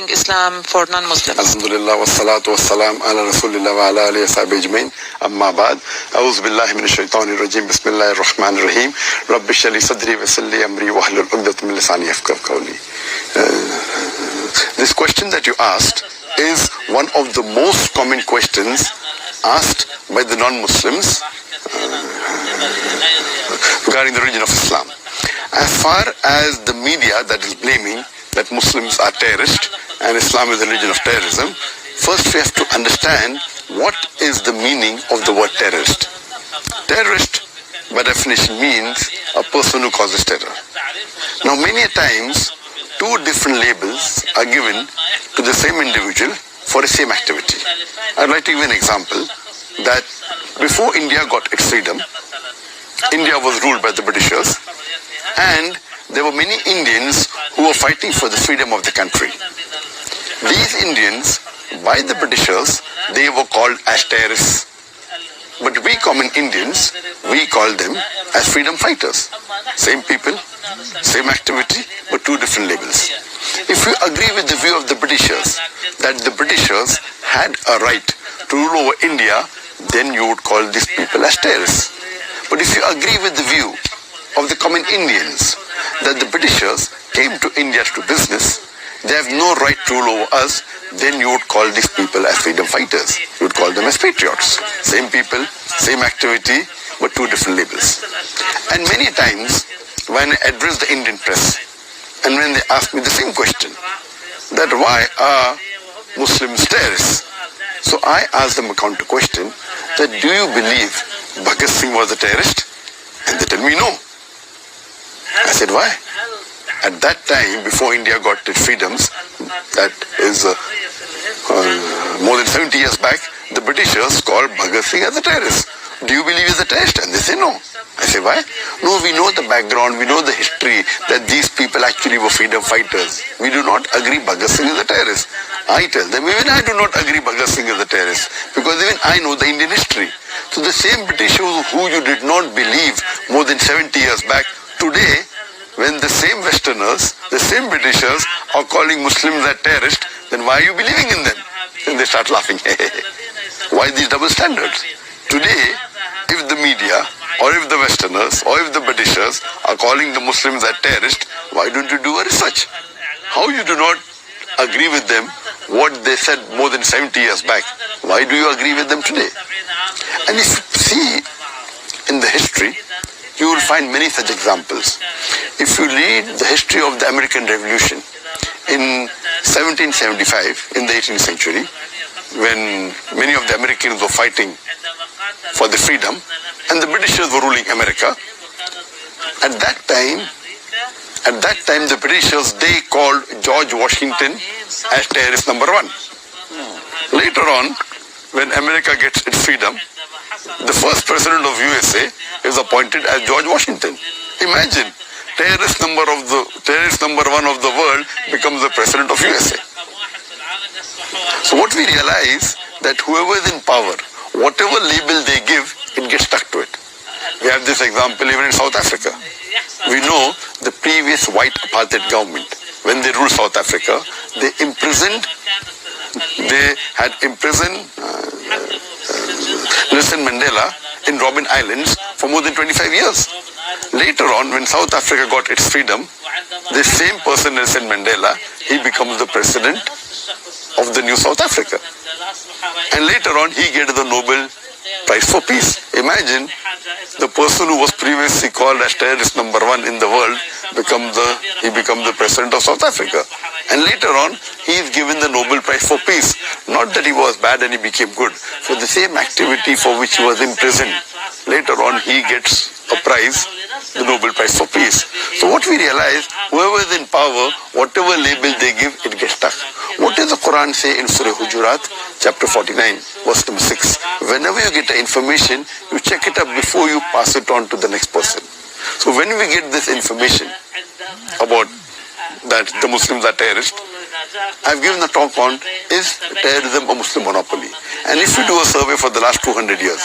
Islam for non-Muslims. Alhamdulillah wa salatu wa salam ala rasulillah wa ala alihi wa sahbihi ajmain. Amma ba'd. A'udhu billahi minash shaitanir rajim. Bismillahir rahmanir rahim. Rabbi shrah li sadri wa yassir li amri wahlul 'uqdatam min lisani yafqahu qawli. This question that you asked is one of the most common questions asked by the non-Muslims regarding the religion of Islam. As far as the media that is blaming that Muslims are terrorists and Islam is the religion of terrorism, first we have to understand what is the meaning of the word terrorist. Terrorist, by definition, means a person who causes terror. Now, many times, two different labels are given to the same individual for the same activity. I'd like to give an example that before India got its freedom, India was ruled by the Britishers, and there were many Indians who were fighting for the freedom of the country. These Indians, by the Britishers, they were called as terrorists. But we common Indians, we call them as freedom fighters. Same people, same activity, but two different labels. If you agree with the view of the Britishers, that the Britishers had a right to rule over India, then you would call these people as terrorists. But if you agree with the view of the common Indians, that the Britishers came to India to do business, they have no right to rule over us, then you would call these people as freedom fighters. You would call them as patriots. Same people, same activity, but two different labels. And many times, when I address the Indian press, and when they ask me the same question, that why are Muslims terrorists? So I ask them a counter question, that do you believe Bhagat Singh was a terrorist? And they tell me no. I said, why? At that time, before India got its freedoms, that is more than 70 years back, the Britishers called Bhagat Singh as a terrorist. Do you believe he's a terrorist? And they say no. I say, why? No, we know the background, we know the history, that these people actually were freedom fighters. We do not agree Bhagat Singh is a terrorist. I tell them, even I do not agree Bhagat Singh is a terrorist, because even I know the Indian history. So the same Britishers who you did not believe more than 70 years back, today, when the same Westerners, the same Britishers are calling Muslims as terrorists, then why are you believing in them? Then they start laughing. Why these double standards? Today, if the media, or if the Westerners, or if the Britishers are calling the Muslims as terrorists, why don't you do a research? How you do not agree with them what they said more than 70 years back? Why do you agree with them today? And if you see in the history, you will find many such examples. If you read the history of the American Revolution in 1775, in the 18th century, when many of the Americans were fighting for the freedom and the Britishers were ruling America, at that time the Britishers, they called George Washington as terrorist number one. Later on, when America gets its freedom, the first president of USA is appointed as George Washington. Imagine, terrorist number one of the world becomes the president of USA. So what we realize, that whoever is in power, whatever label they give, it gets stuck to it. We have this example even in South Africa. We know the previous white apartheid government, when they ruled South Africa, they had imprisoned Nelson Mandela in Robben Islands for more than 25 years. Later on, when South Africa got its freedom, the same person, Nelson Mandela, he becomes the president of the new South Africa. And later on, he gets the Nobel Prize for Peace. Imagine, the person who was previously called as terrorist number one in the world, becomes the president of South Africa. And later on, he is given the Nobel Prize for Peace. Not that he was bad and he became good. For the same activity for which he was imprisoned, later on he gets a prize, the Nobel Prize for Peace. So what we realize, whoever is in power, whatever label they give, it gets stuck. What does the Quran say in Surah Hujurat, chapter 49, verse number 6? Whenever you get the information, you check it up before you pass it on to the next person. So when we get this information about that the Muslims are terrorists, I've given a talk on, is terrorism a Muslim monopoly? And if you do a survey for the last 200 years,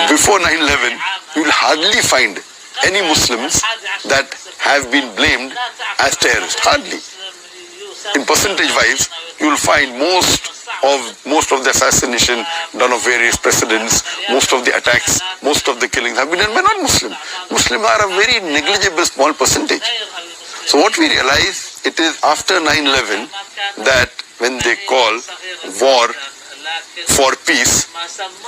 before 9/11, you will hardly find any Muslims that have been blamed as terrorists. Hardly. in percentage wise, you will find most of the assassination done of various presidents, most of the attacks, most of the killings have been done by non-Muslim. Muslims are a very negligible small percentage. So what we realize, it is after 9/11 that when they call war for peace,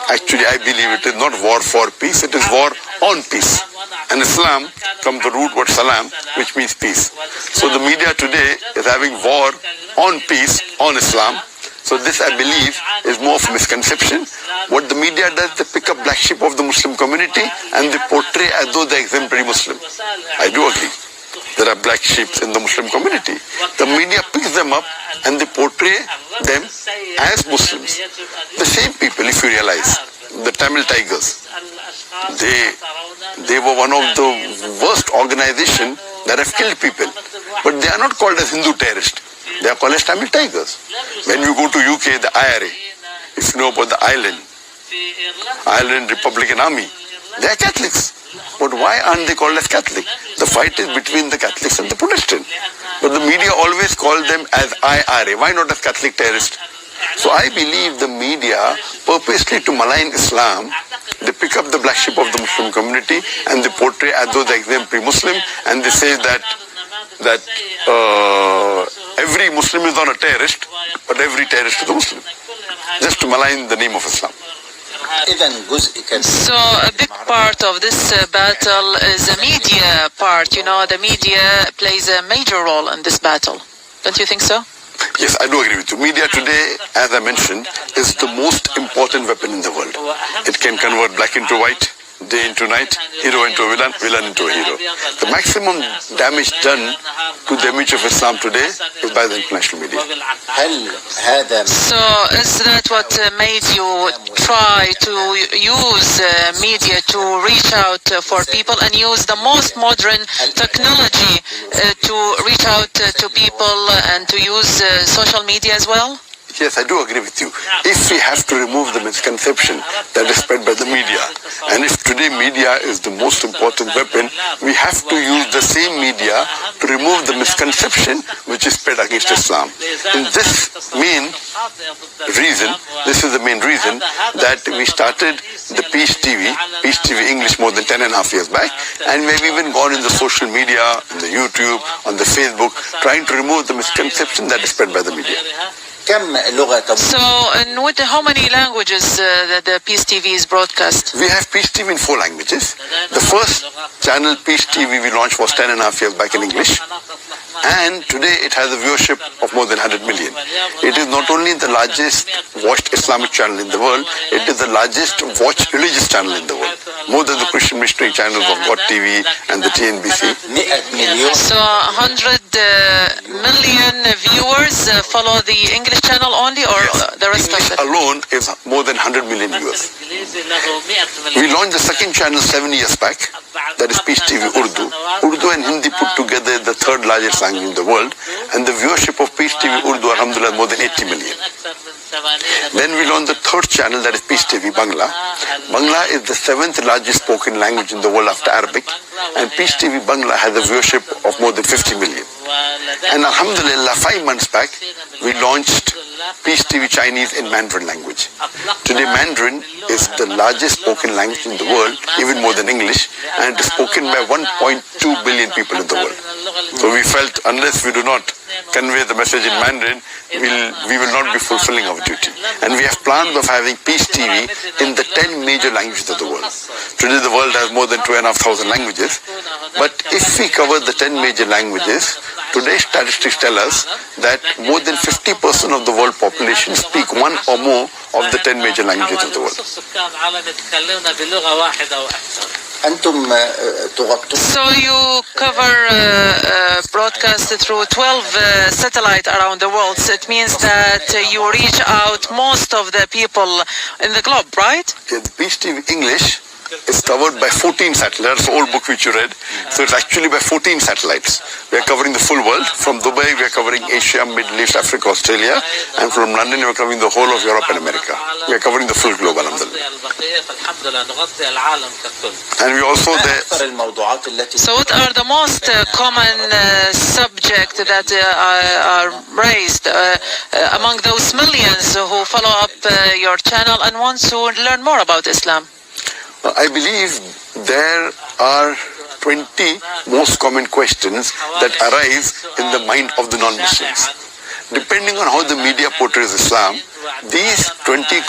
actually I believe it is not war for peace, it is war on peace. And Islam comes the root word salam, which means peace. So the media today is having war on peace, on Islam. So this, I believe, is more of a misconception. What the media does, they pick up black sheep of the Muslim community and they portray as though they're exemplary Muslim. I do agree. There are black sheep in the Muslim community. The media picks them up and they portray them as Muslims. The same people, if you realize, the Tamil Tigers, they were one of the worst organizations that have killed people. But they are not called as Hindu terrorists. They are called as Tamil Tigers. When you go to UK, the IRA, if you know about the Ireland Republican Army, they are Catholics. But why aren't they called as Catholic? The fight is between the Catholics and the Protestants. But the media always call them as IRA. Why not as Catholic terrorists? So I believe the media, purposely to malign Islam, they pick up the black sheep of the Muslim community and they portray as though they're exemplary Muslim, and they say that every Muslim is not a terrorist, but every terrorist is a Muslim, just to malign the name of Islam. So a big part of this battle is the media part. You know, the media plays a major role in this battle. Don't you think so? Yes, I do agree with you. Media today, as I mentioned, is the most important weapon in the world. It can convert black into white, day into night, hero into a villain, villain into a hero. The maximum damage done to the image of Islam today is by the international media. So is that what made you try to use media to reach out for people and use the most modern technology to reach out to people and to use social media as well? Yes, I do agree with you. If we have to remove the misconception that is spread by the media, and if today media is the most important weapon, we have to use the same media to remove the misconception which is spread against Islam. And this is the main reason that we started the Peace TV English more than 10.5 years back, and we've even gone in the social media, on the YouTube, on the Facebook, trying to remove the misconception that is spread by the media. So, and how many languages the Peace TV is broadcast? We have Peace TV in 4 languages. The first channel, Peace TV, we launched was 10.5 years back in English. And today it has a viewership of more than 100 million. It is not only the largest watched Islamic channel in the world, it is the largest watched religious channel in the world. More than the Christian missionary channels of God TV and the TNBC. So 100 million viewers follow the English channel only, or the rest English of it? alone is more than 100 million viewers. We launched the second channel 7 years back, that is Peace TV Urdu. Urdu and Hindi put together is the third largest language in the world, and the viewership of Peace TV Urdu, alhamdulillah, more than 80 million. Then we launched the third channel, that is Peace TV Bangla. Bangla is the 7th largest spoken language in the world after Arabic, and Peace TV Bangla has a viewership of more than 50 million. And alhamdulillah, 5 months back, we launched Peace TV Chinese in Mandarin language. Today Mandarin is the largest spoken language in the world, even more than English, and it is spoken by 1.2 billion people in the world. So we felt unless we do not convey the message in Mandarin, we will not be fulfilling our duty. And we have plans of having Peace TV in the 10 major languages of the world. Today the world has more than 2,500 languages, but if we cover the 10 major languages, today's statistics tell us that more than 50% of the world population speak one or more of the 10 major languages of the world. So you cover broadcast through 12 satellites around the world. So it means that you reach out most of the people in the globe, right? The Peace TV English is covered by 14 satellites. That's the old book which you read. So it's actually by 14 satellites. We are covering the full world. From Dubai, we are covering Asia, Middle East, Africa, Australia. And from London, we are covering the whole of Europe and America. We are covering the full globe, alhamdulillah. And we also there. So what are the most common subjects that are raised among those millions who follow up your channel and want to learn more about Islam? I believe there are 20 most common questions that arise in the mind of the non-Muslims. Depending on how the media portrays Islam, these 20